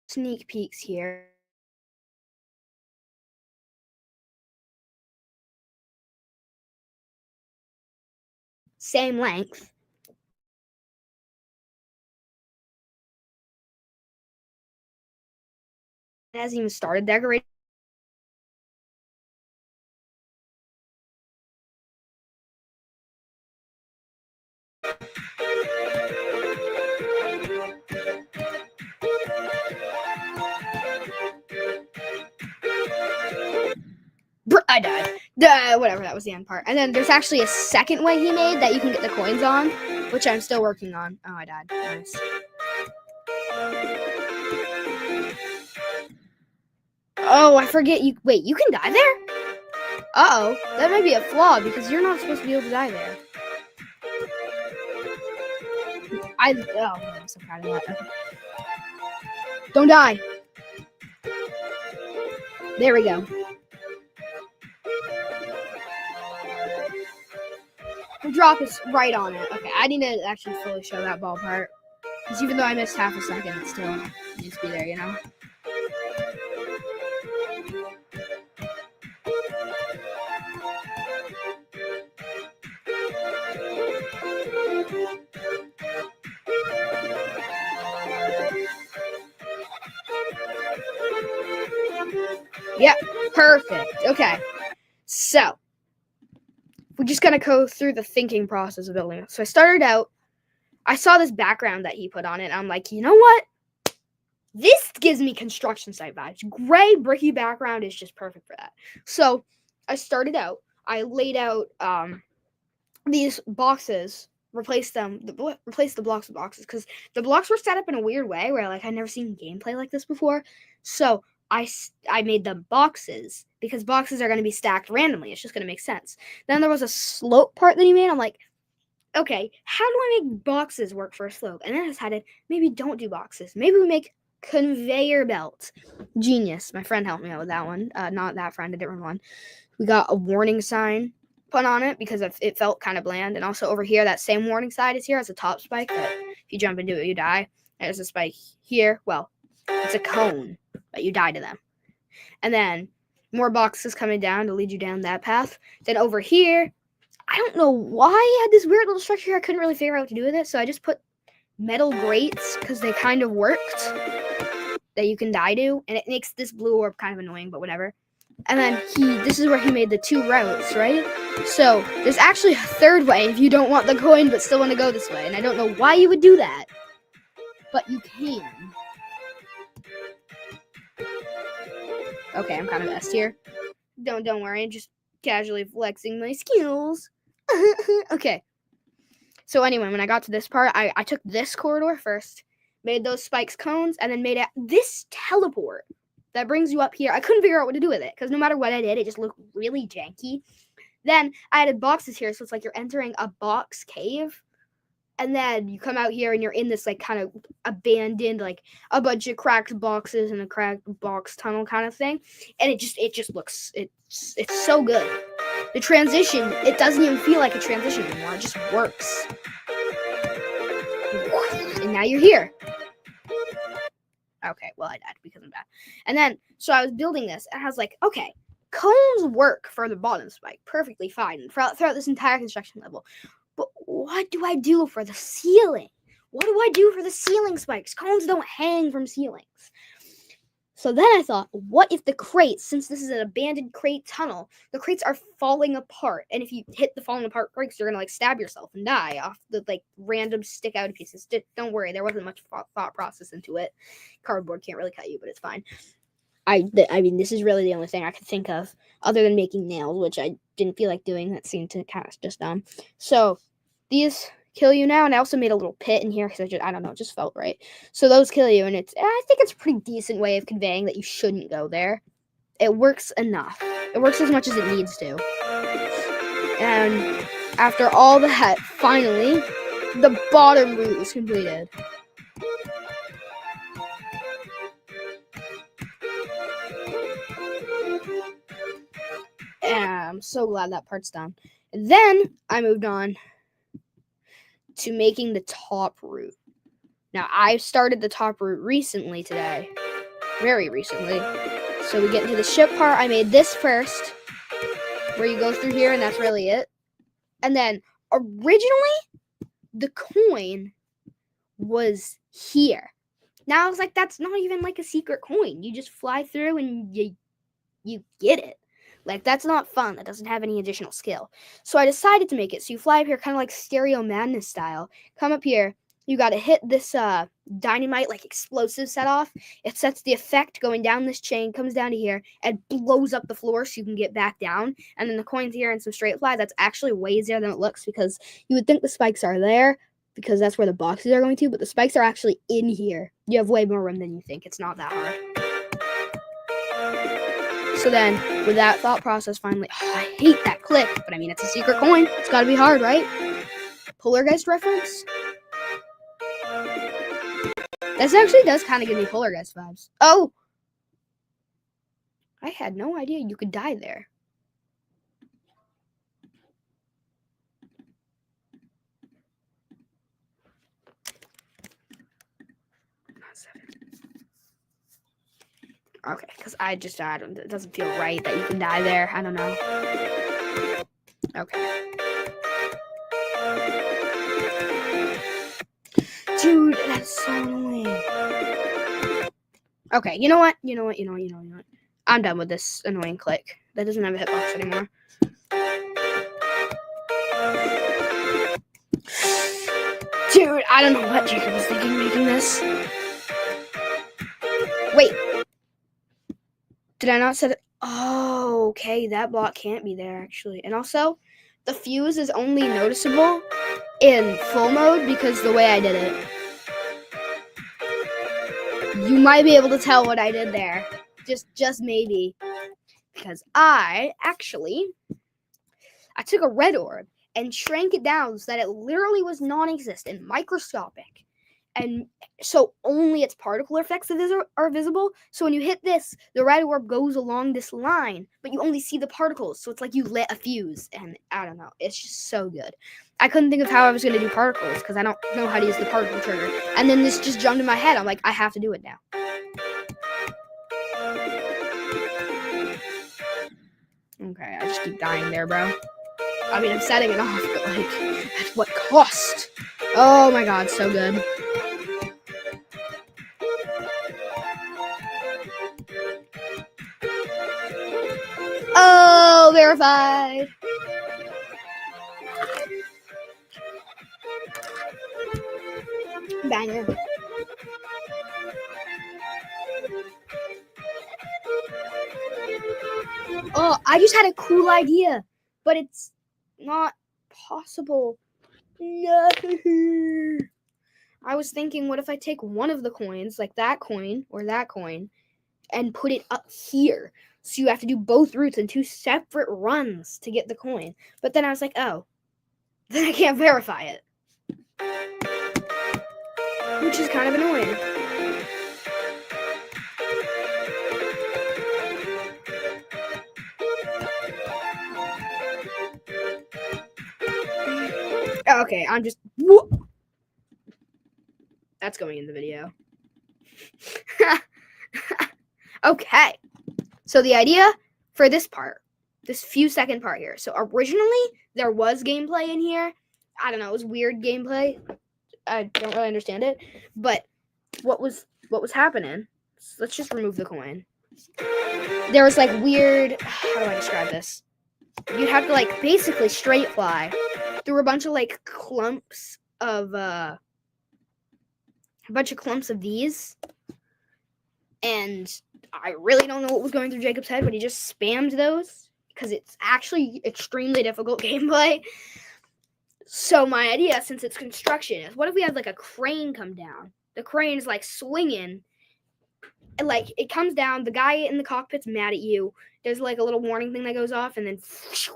sneak peeks here. Same length. It hasn't even started decorating. I died. Whatever, that was the end part. And then there's actually a second way he made that you can get the coins on, which I'm still working on. Oh, I died. Nice. Oh, I forget you. Wait, you can die there? Uh-oh. That might be a flaw because you're not supposed to be able to die there. I'm so proud of that. Okay. Don't die. There we go. The drop is right on it. Okay, I need to actually fully show that ball part. Because even though I missed half a second, it still needs to be there, you know? Yep, perfect. Okay, so we're just gonna go through the thinking process of building it. So I started out, I saw this background that he put on it, and I'm like, you know what? This gives me construction site vibes. Gray, bricky background is just perfect for that. So I started out, I laid out these boxes, replace the blocks with boxes, because the blocks were set up in a weird way where like I'd never seen gameplay like this before. So I made them boxes because boxes are going to be stacked randomly. It's just going to make sense. Then there was a slope part that he made. I'm like, okay, how do I make boxes work for a slope? And then I decided maybe don't do boxes. Maybe we make conveyor belts. Genius. My friend helped me out with that one. Not that friend, a different one. We got a warning sign put on it because it felt kind of bland. And also over here, that same warning sign is here as a top spike that if you jump into it, you die. There's a spike here. Well, it's a cone, but you die to them. And then more boxes coming down to lead you down that path. Then over here, I don't know why I had this weird little structure here. I couldn't really figure out what to do with it. So I just put metal grates because they kind of worked that you can die to. And it makes this blue orb kind of annoying, but whatever. And then this is where he made the 2 routes, right? So there's actually a third way if you don't want the coin but still want to go this way. And I don't know why you would do that, but you can. Okay, I'm kind of S here. Don't worry, I'm just casually flexing my skills. Okay. So anyway, when I got to this part, I took this corridor first, made those spikes cones, and then made this teleport that brings you up here. I couldn't figure out what to do with it because no matter what I did, it just looked really janky. Then I added boxes here, so it's like you're entering a box cave. And then you come out here and you're in this like kind of abandoned, like a bunch of cracked boxes and a cracked box tunnel kind of thing. And it just looks it's so good. The transition, it doesn't even feel like a transition anymore. It just works. And now you're here. Okay, well, I died because I'm bad. And then, so I was building this, and I was like, okay, cones work for the bottom spike perfectly fine throughout this entire construction level. But what do I do for the ceiling? What do I do for the ceiling spikes? Cones don't hang from ceilings. So then I thought, what if the crates, since this is an abandoned crate tunnel, the crates are falling apart. And if you hit the falling apart crates, you're going to like stab yourself and die off the like random stick out pieces. Don't worry, there wasn't much thought process into it. Cardboard can't really cut you, but it's fine. I mean, this is really the only thing I could think of other than making nails, which I didn't feel like doing. That seemed to kind of just dumb. So these kill you now, and I also made a little pit in here because I don't know, it just felt right. So those kill you, and I think it's a pretty decent way of conveying that you shouldn't go there. It works enough. It works as much as it needs to. And after all that, finally, the bottom route is completed. And I'm so glad that part's done. And then I moved on to making the top route. Now, I started the top route recently today, very recently. So we get into the ship part. I made this first, where you go through here, and that's really it. And then originally, the coin was here. Now I was like, that's not even like a secret coin. You just fly through and you get it. Like, that's not fun. That doesn't have any additional skill. So I decided to make it. So you fly up here kind of like Stereo Madness style. Come up here. You got to hit this dynamite, like explosive set off. It sets the effect going down this chain, comes down to here, and blows up the floor so you can get back down. And then the coin's here and some straight fly. That's actually way easier than it looks, because you would think the spikes are there because that's where the boxes are going to, but the spikes are actually in here. You have way more room than you think. It's not that hard. So then, with that thought process, finally, I hate that click, but I mean, it's a secret coin. It's got to be hard, right? Polargeist reference? This actually does kind of give me Polargeist vibes. Oh! I had no idea you could die there. Okay, because it doesn't feel right that you can die there. I don't know. Okay. Dude, that's so annoying. Okay, you know what? I'm done with this annoying click. That doesn't have a hitbox anymore. Dude, I don't know what Jacob was thinking making this. Wait. Did I not set it? Oh, okay. That block can't be there, actually. And also, the fuse is only noticeable in full mode because the way I did it. You might be able to tell what I did there. Just maybe. Because I took a red orb and shrank it down so that it literally was non-existent, microscopic. And so only its particle effects are visible. So when you hit this, the red orb goes along this line, but you only see the particles. So it's like you lit a fuse. And I don't know. It's just so good. I couldn't think of how I was going to do particles because I don't know how to use the particle trigger. And then this just jumped in my head. I'm like, I have to do it now. Okay, I just keep dying there, bro. I mean, I'm setting it off, but like, at what cost? Oh my god, so good. Oh, verified. Banger. Oh, I just had a cool idea, but it's not possible. No. I was thinking, what if I take one of the coins, like that coin or that coin, and put it up here? So you have to do both routes in 2 separate runs to get the coin. But then I was like, oh, then I can't verify it. Which is kind of annoying. Okay, I'm just... Whoop. That's going in the video. Okay. So the idea for this part, this few second part here. So originally, there was gameplay in here. I don't know, it was weird gameplay. I don't really understand it. But what was happening? Let's just remove the coin. There was like weird... How do I describe this? You'd have to like basically straight fly through a bunch of like clumps of these, and I really don't know what was going through Jacob's head, but he just spammed those because it's actually extremely difficult gameplay. So my idea, since it's construction, is what if we had like a crane come down? The crane is like swinging, and like it comes down. The guy in the cockpit's mad at you. There's like a little warning thing that goes off, and then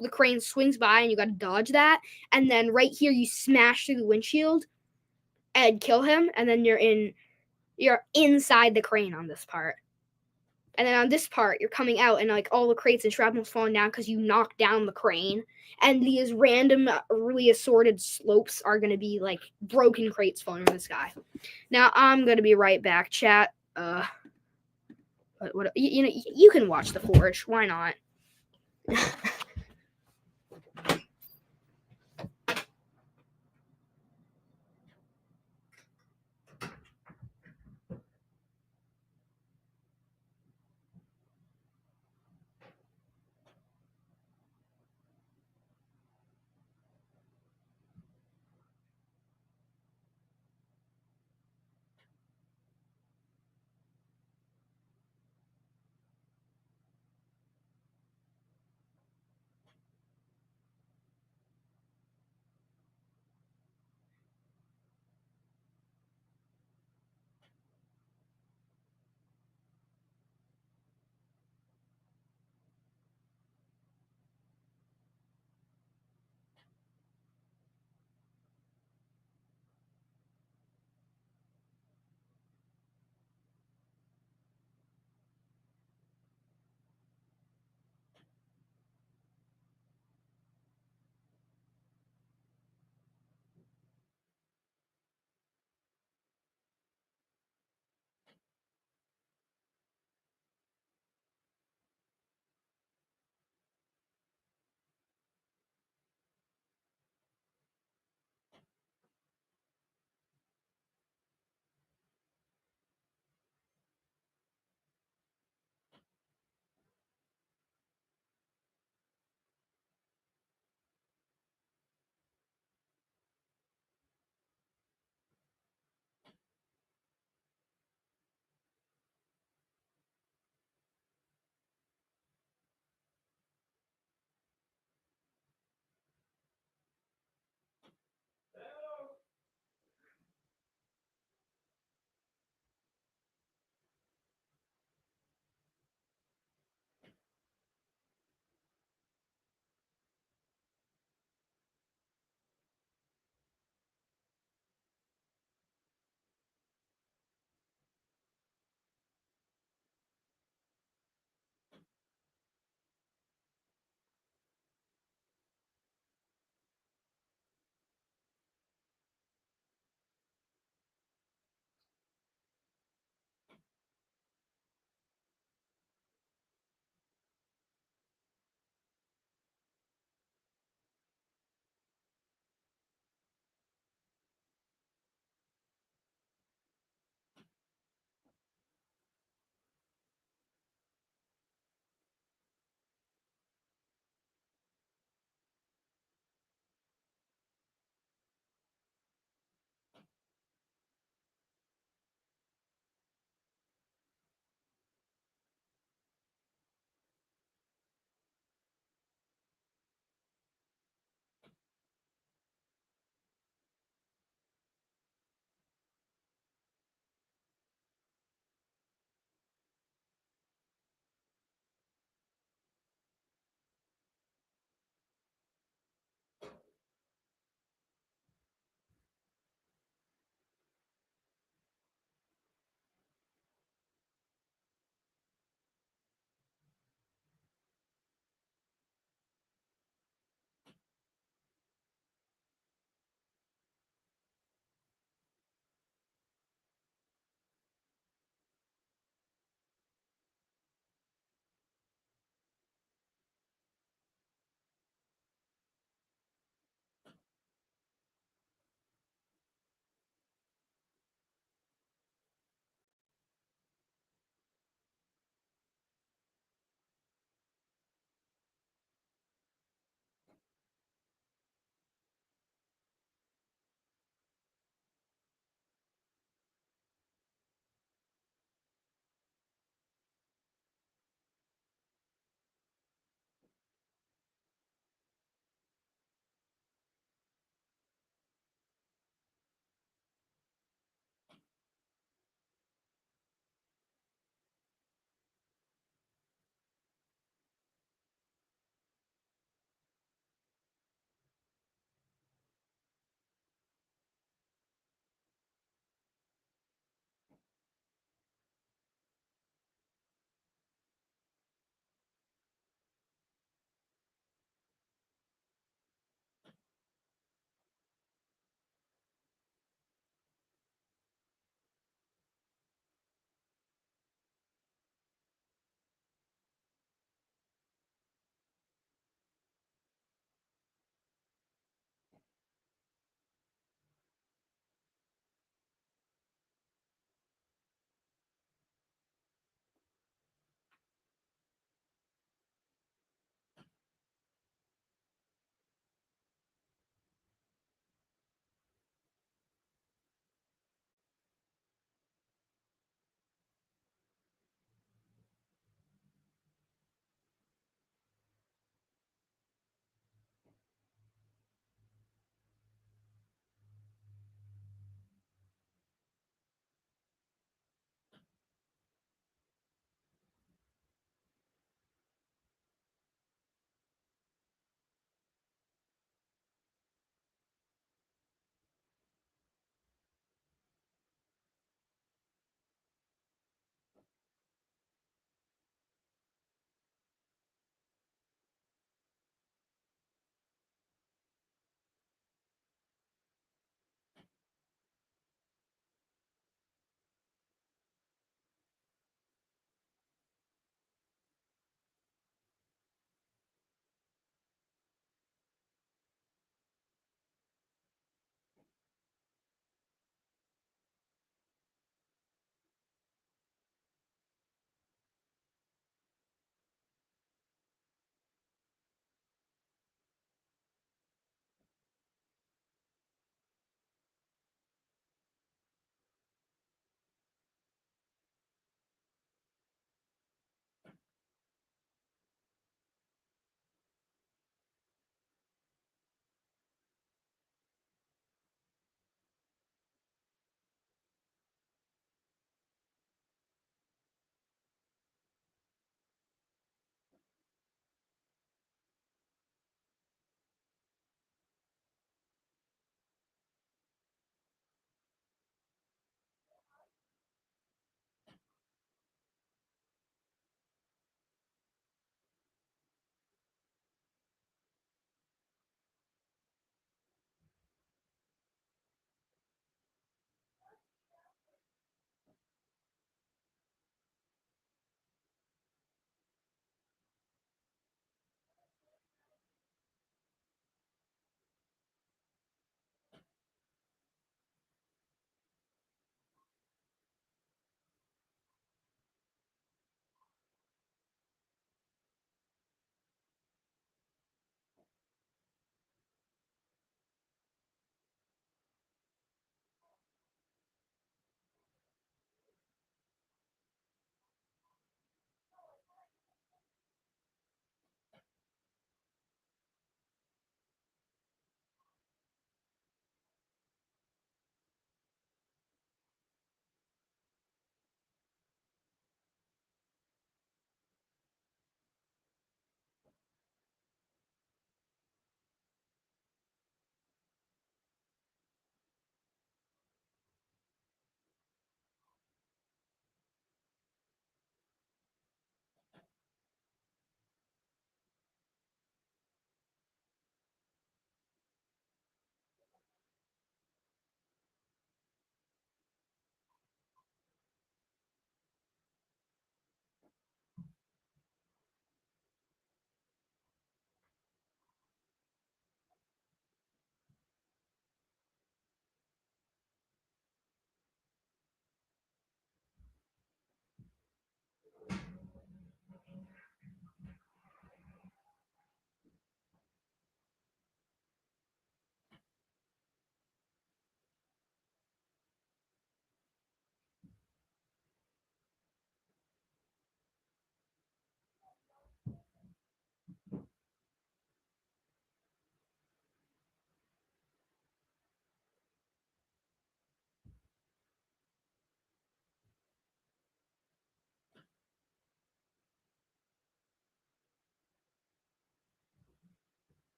the crane swings by, and you got to dodge that. And then right here, you smash through the windshield and kill him, and then you're inside the crane on this part. And then on this part, you're coming out, and like all the crates and shrapnel's falling down because you knocked down the crane. And these random, really assorted slopes are going to be like broken crates falling from the sky. Now, I'm going to be right back, chat. But what you can watch The Forge. Why not?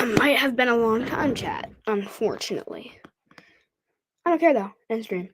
Might have been a long time, chat, unfortunately. I don't care though. End stream.